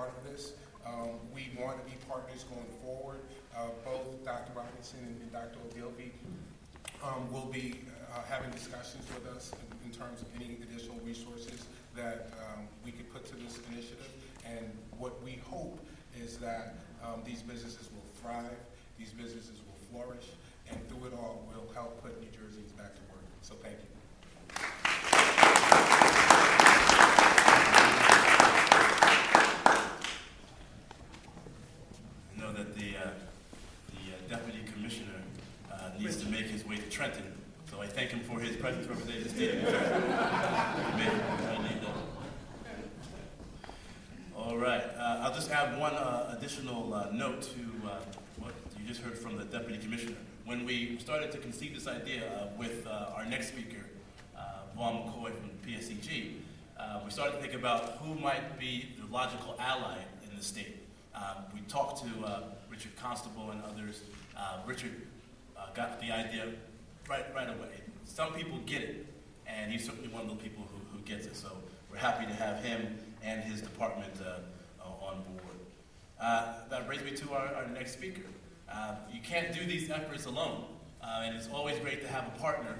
part of this. We want to be partners going forward. Both Dr. Robinson and Dr. Ogilvy will be having discussions with us in terms of any additional resources that we could put to this initiative. And what we hope is that these businesses will thrive, these businesses will flourish, and through it all will help put New Jerseyans back to work. So thank you. I know that the Deputy Commissioner needs to make his way to Trenton, so I thank him for his presence representing the state of New Jersey. All right, I'll just add one additional note to what you just heard from the Deputy Commissioner. When we started to conceive this idea with our next speaker, Vaughn Mckoy from PSEG, we started to think about who might be the logical ally in the state. We talked to Richard Constable and others. Richard got the idea right away. Some people get it, and he's certainly one of the people who gets it. So we're happy to have him and his department on board. That brings me to our next speaker. You can't do these efforts alone, and it's always great to have a partner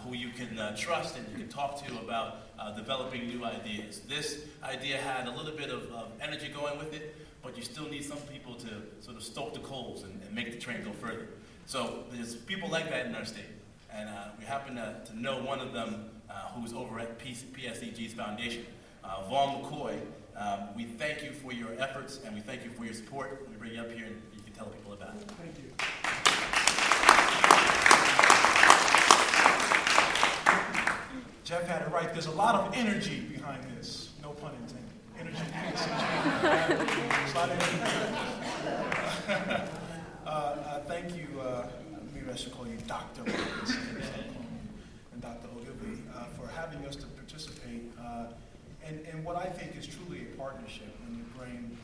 who you can trust and you can talk to about developing new ideas. This idea had a little bit of energy going with it, but you still need some people to sort of stoke the coals and make the train go further. So there's people like that in our state, and we happen to know one of them who's over at PSEG's foundation, Vaughn Mckoy. We thank you for your efforts, and we thank you for your support. Let me bring you up here, and you can tell people about it. Thank you. Jeff had it right. There's a lot of energy behind this. No pun intended. Energy. Thank you. Maybe I should call you Dr. Robinson and Dr. Ogilvy for having us to participate. And what I think is truly a partnership when you bring,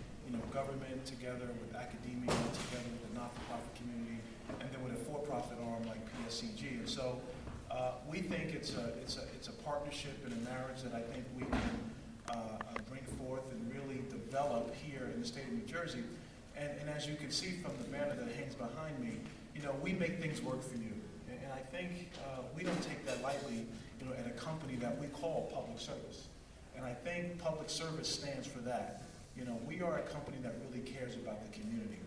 government together with academia, together with the not-for-profit community, and then with a for-profit arm like PSEG. And so we think it's a partnership and a marriage that I think we can bring forth and really develop here in the state of New Jersey. And as you can see from the banner that hangs behind me, we make things work for you. And I think we don't take that lightly, at a company that we call public service. And I think public service stands for that. We are a company that really cares about the community.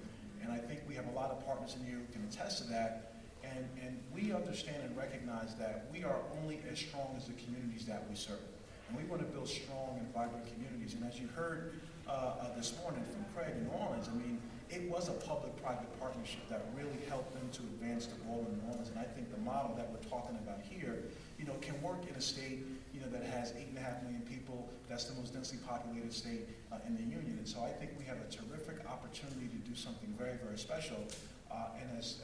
And I think we have a lot of partners in here who can attest to that. And we understand and recognize that we are only as strong as the communities that we serve. And we want to build strong and vibrant communities. And as you heard this morning from Craig in New Orleans, it was a public-private partnership that really helped them to advance the ball in New Orleans. And I think the model that we're talking about here, can work in a state, that has 8.5 million people. That's the most densely populated state in the union. And so I think we have a terrific opportunity to do something very, very special. And as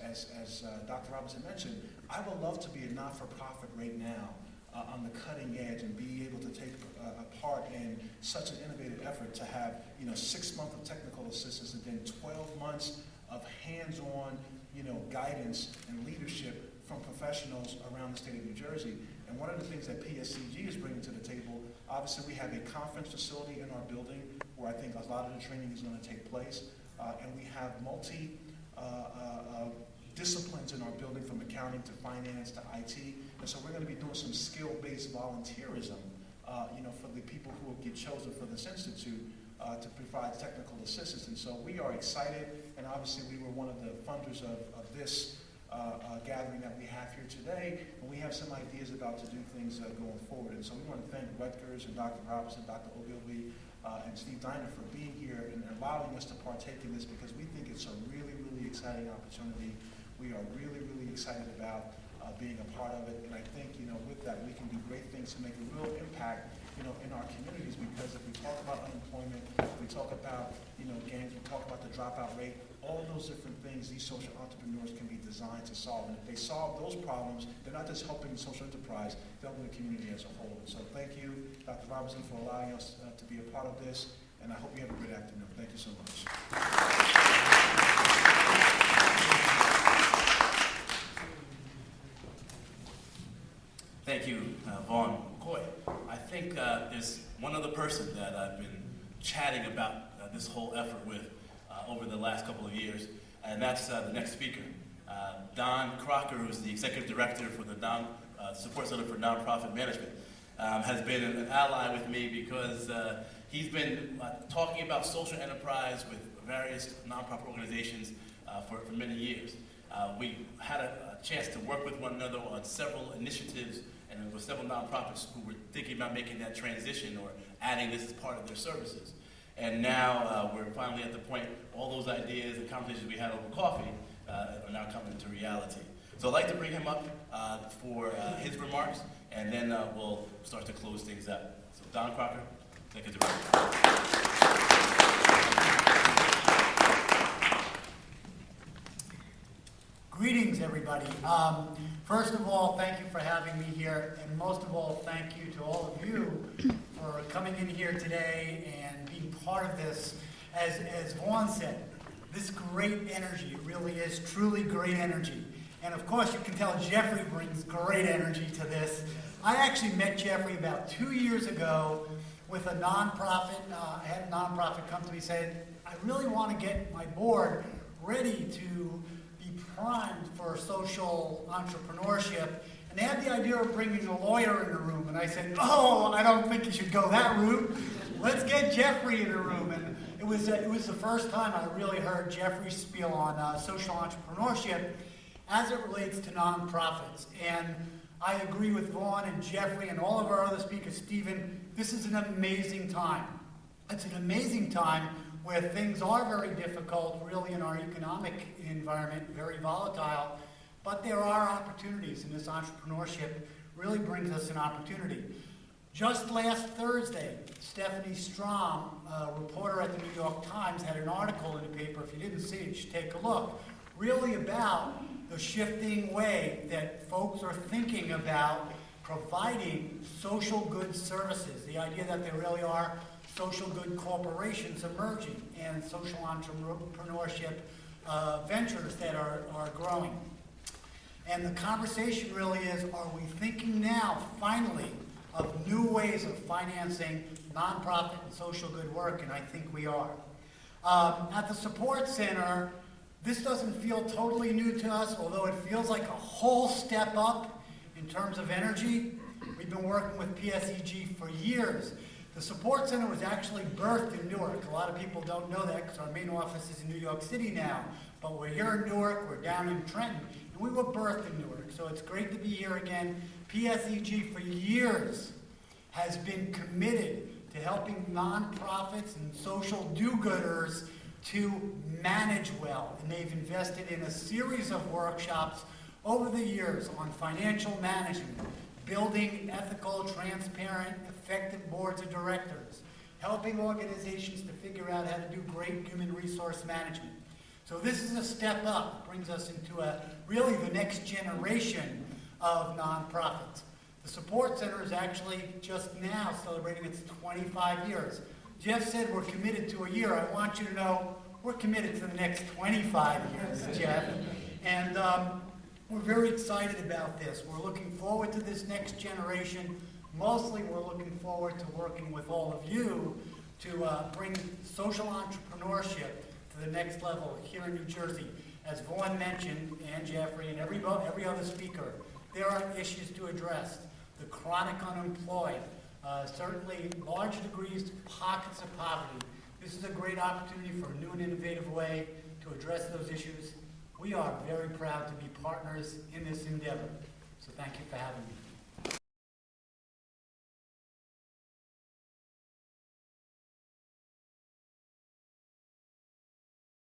Dr. Robinson mentioned, I would love to be a not-for-profit right now on the cutting edge and be able to take a part in such an innovative effort to have 6 months of technical assistance and then 12 months of hands-on guidance and leadership from professionals around the state of New Jersey. And one of the things that PSEG is bringing to the table, obviously we have a conference facility in our building where I think a lot of the training is going to take place. And we have disciplines in our building from accounting to finance to IT. And so we're going to be doing some skill-based volunteerism, for the people who will get chosen for this institute to provide technical assistance. And so we are excited, and obviously we were one of the funders of this gathering that we have here today, and we have some ideas about to do things going forward. And so we want to thank Rutgers and Dr. Robinson, Dr. Ogilvy, and Steve Diner for being here and allowing us to partake in this, because we think it's a really, really exciting opportunity. We are really, really excited about being a part of it, and I think, with that, we can do great things to make a real impact, in our communities, because if we talk about unemployment, we talk about, gangs, we talk about the dropout rate, all of those different things these social entrepreneurs can be designed to solve. And if they solve those problems, they're not just helping the social enterprise, they're helping the community as a whole. And so thank you, Dr. Robinson, for allowing us to be a part of this, and I hope you have a great afternoon. Thank you so much. Thank you, Vaughn Mckoy. I think there's one other person that I've been chatting about this whole effort with over the last couple of years, and that's the next speaker. Don Crocker, who's the Executive Director for the Support Center for Nonprofit Management, has been an ally with me because he's been talking about social enterprise with various nonprofit organizations for many years. We had a chance to work with one another on several initiatives and with several nonprofits who were thinking about making that transition or adding this as part of their services. And now we're finally at the point, all those ideas and conversations we had over coffee are now coming to reality. So I'd like to bring him up for his remarks, and then we'll start to close things up. So Don Crocker, Executive Director. Greetings, everybody. First of all, thank you for having me here, and most of all, thank you to all of you for coming in here today and being part of this. As Vaughn said, this great energy, it really is truly great energy. And of course, you can tell Jeffrey brings great energy to this. I actually met Jeffrey about 2 years ago with a nonprofit. I had a nonprofit come to me and said, I really want to get my board ready to primed for social entrepreneurship, and they had the idea of bringing a lawyer in the room, and I said, oh, I don't think you should go that route. Let's get Jeffrey in the room. And it was the first time I really heard Jeffrey spiel on social entrepreneurship as it relates to nonprofits. And I agree with Vaughn and Jeffrey and all of our other speakers. Stephen, this is an amazing time. It's an amazing time where things are very difficult, really, in our economic environment, very volatile, but there are opportunities, and this entrepreneurship really brings us an opportunity. Just last Thursday, Stephanie Strom, a reporter at the New York Times, had an article in the paper. If you didn't see it, you should take a look, really about the shifting way that folks are thinking about providing social goods services, the idea that there really are social good corporations emerging and social entrepreneurship ventures that are growing. And the conversation really is, are we thinking now, finally, of new ways of financing nonprofit and social good work? And I think we are. At the Support Center, this doesn't feel totally new to us, although it feels like a whole step up in terms of energy. We've been working with PSEG for years. The Support Center was actually birthed in Newark. A lot of people don't know that because our main office is in New York City now. But we're here in Newark, we're down in Trenton, and we were birthed in Newark. So it's great to be here again. PSEG for years has been committed to helping nonprofits and social do-gooders to manage well. And they've invested in a series of workshops over the years on financial management, building ethical, transparent, effective boards of directors, helping organizations to figure out how to do great human resource management. So this is a step up. It brings us into really the next generation of nonprofits. The Support Center is actually just now celebrating its 25 years. Jeff said we're committed to a year. I want you to know we're committed to the next 25 years, Jeff. And we're very excited about this. We're looking forward to this next generation. Mostly we're looking forward to working with all of you to bring social entrepreneurship to the next level here in New Jersey. As Vaughn mentioned, and Jeffrey, and every other speaker, there are issues to address. The chronic unemployed, certainly large degrees, pockets of poverty. This is a great opportunity for a new and innovative way to address those issues. We are very proud to be partners in this endeavor. So thank you for having me.